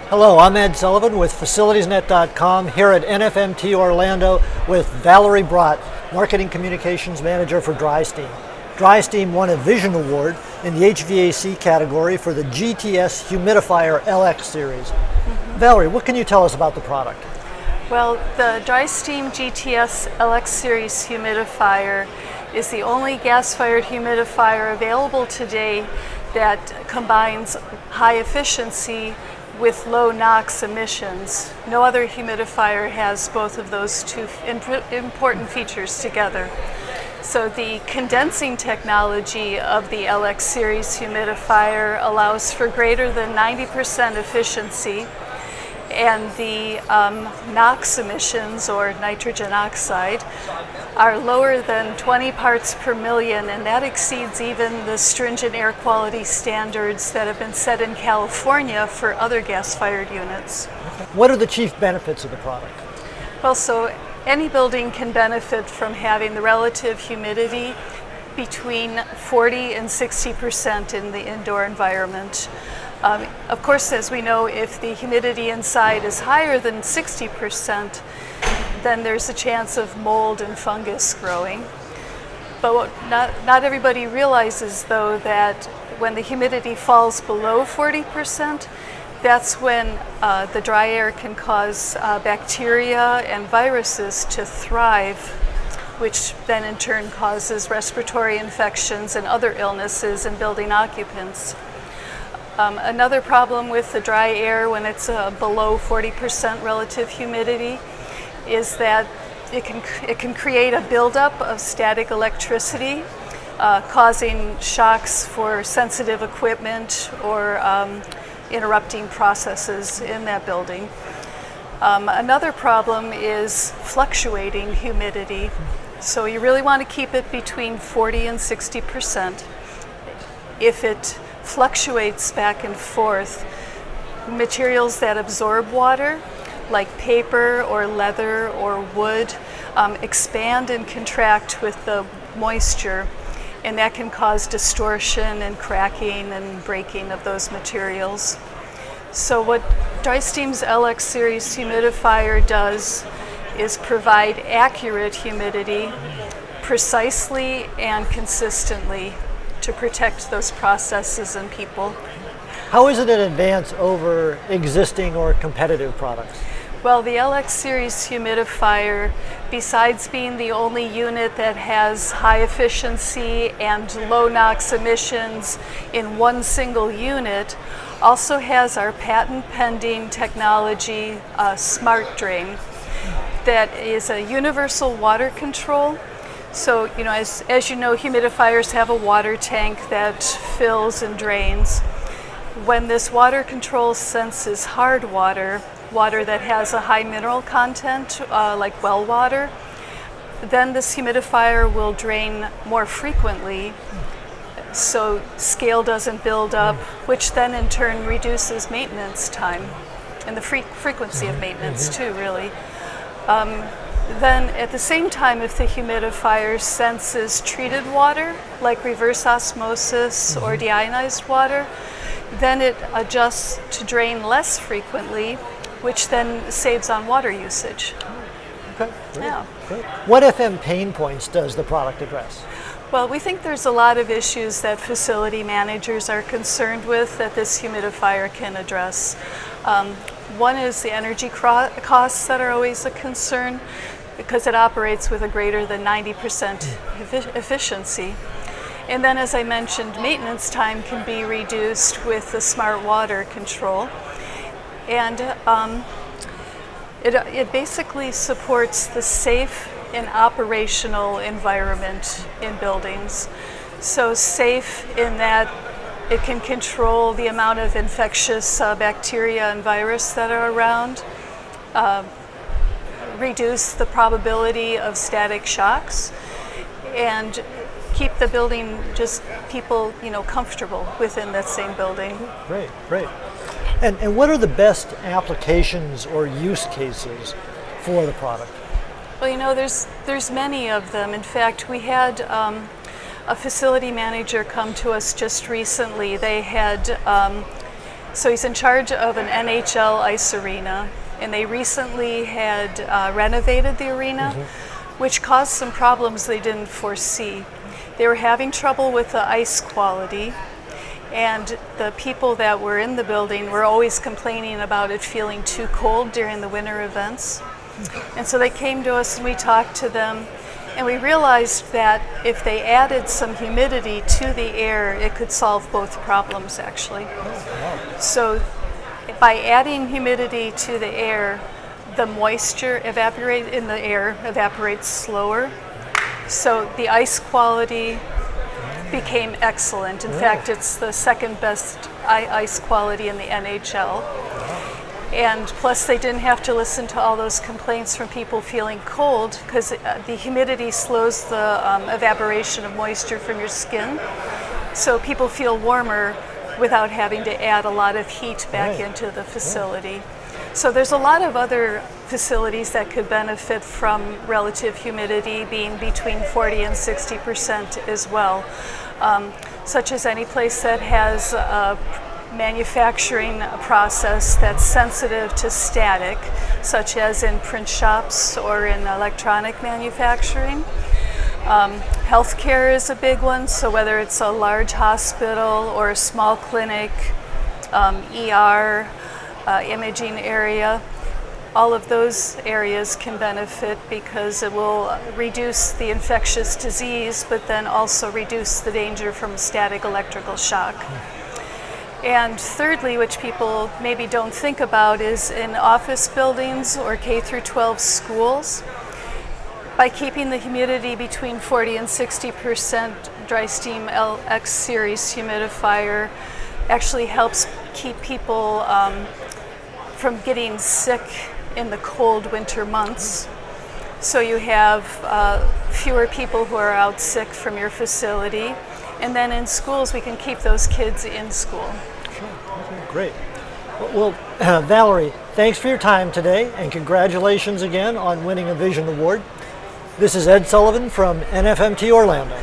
Hello, I'm Ed Sullivan with FacilitiesNet.com here at NFMT Orlando with Valerie Brott, Marketing Communications Manager for DriSteem. DriSteem won a Vision Award in the HVAC category for the GTS Humidifier LX Series. Valerie, what can you tell us about the product? Well, the DriSteem GTS LX Series humidifier is the only gas-fired humidifier available today that combines high efficiency with low NOx emissions. No other humidifier has both of those two important features together. So the condensing technology of the LX Series humidifier allows for greater than 90% efficiency, and the NOx emissions, or nitrogen oxide, are lower than 20 parts per million, and that exceeds even the stringent air quality standards that have been set in California for other gas-fired units. What are the chief benefits of the product? Well, so any building can benefit from having the relative humidity between 40 and 60% in the indoor environment. Of course, as we know, if the humidity inside is higher than 60%, then there's a chance of mold and fungus growing. But what not everybody realizes, though, that when the humidity falls below 40%, that's when the dry air can cause bacteria and viruses to thrive, which then in turn causes respiratory infections and other illnesses in building occupants. Another problem with the dry air when it's below 40% relative humidity is that it can create a buildup of static electricity, causing shocks for sensitive equipment or interrupting processes in that building. Another problem is fluctuating humidity. So you really want to keep it between 40 and 60%. If it fluctuates back and forth, materials that absorb water, like paper or leather or wood, expand and contract with the moisture, and that can cause distortion and cracking and breaking of those materials. So what DriSteam's LX Series humidifier does is provide accurate humidity precisely and consistently to protect those processes and people. How is it an advance over existing or competitive products? Well, the LX Series humidifier, besides being the only unit that has high efficiency and low NOx emissions in one single unit, also has our patent-pending technology, Smart Drain, that is a universal water control. So, as you know, humidifiers have a water tank that fills and drains. When this water control senses hard water, water that has a high mineral content, like well water, then this humidifier will drain more frequently, so scale doesn't build up, which then in turn reduces maintenance time and the frequency of maintenance too, really. Then at the same time, if the humidifier senses treated water, like reverse osmosis or deionized water, then it adjusts to drain less frequently, which then saves on water usage. Okay, great, Yeah. great. What FM pain points does the product address? Well, we think there's a lot of issues that facility managers are concerned with that this humidifier can address. One is the energy costs that are always a concern because it operates with a greater than 90% efficiency. And then, as I mentioned, maintenance time can be reduced with the smart water control. And it basically supports the safe and operational environment in buildings. So safe in that it can control the amount of infectious bacteria and virus that are around, reduce the probability of static shocks, and keep the building, just people, comfortable within that same building. Great, great. And what are the best applications or use cases for the product? Well, there's many of them. In fact, we had a facility manager come to us just recently. They had So he's in charge of an NHL ice arena, and they recently had renovated the arena, which caused some problems they didn't foresee. They were having trouble with the ice quality, and the people that were in the building were always complaining about it feeling too cold during the winter events. And so they came to us and we talked to them, and we realized that if they added some humidity to the air, it could solve both problems actually. So by adding humidity to the air, the moisture in the air evaporates slower. So the ice quality became excellent. In fact, it's the second best ice quality in the NHL. And plus they didn't have to listen to all those complaints from people feeling cold, because the humidity slows the evaporation of moisture from your skin. So people feel warmer without having to add a lot of heat back into the facility. So there's a lot of other facilities that could benefit from relative humidity being between 40 and 60% as well, such as any place that has a manufacturing process that's sensitive to static, such as in print shops or in electronic manufacturing. Healthcare is a big one, so whether it's a large hospital or a small clinic, ER, imaging area, all of those areas can benefit because it will reduce the infectious disease, but then also reduce the danger from static electrical shock. And thirdly, which people maybe don't think about, is in office buildings or K through 12 schools. By keeping the humidity between 40 and 60%, DriSteem LX Series humidifier actually helps keep people from getting sick in the cold winter months. So you have fewer people who are out sick from your facility. And then in schools, we can keep those kids in school. Sure. Okay, great. Well, Valerie, thanks for your time today, and congratulations again on winning a Vision Award. This is Ed Sullivan from NFMT Orlando.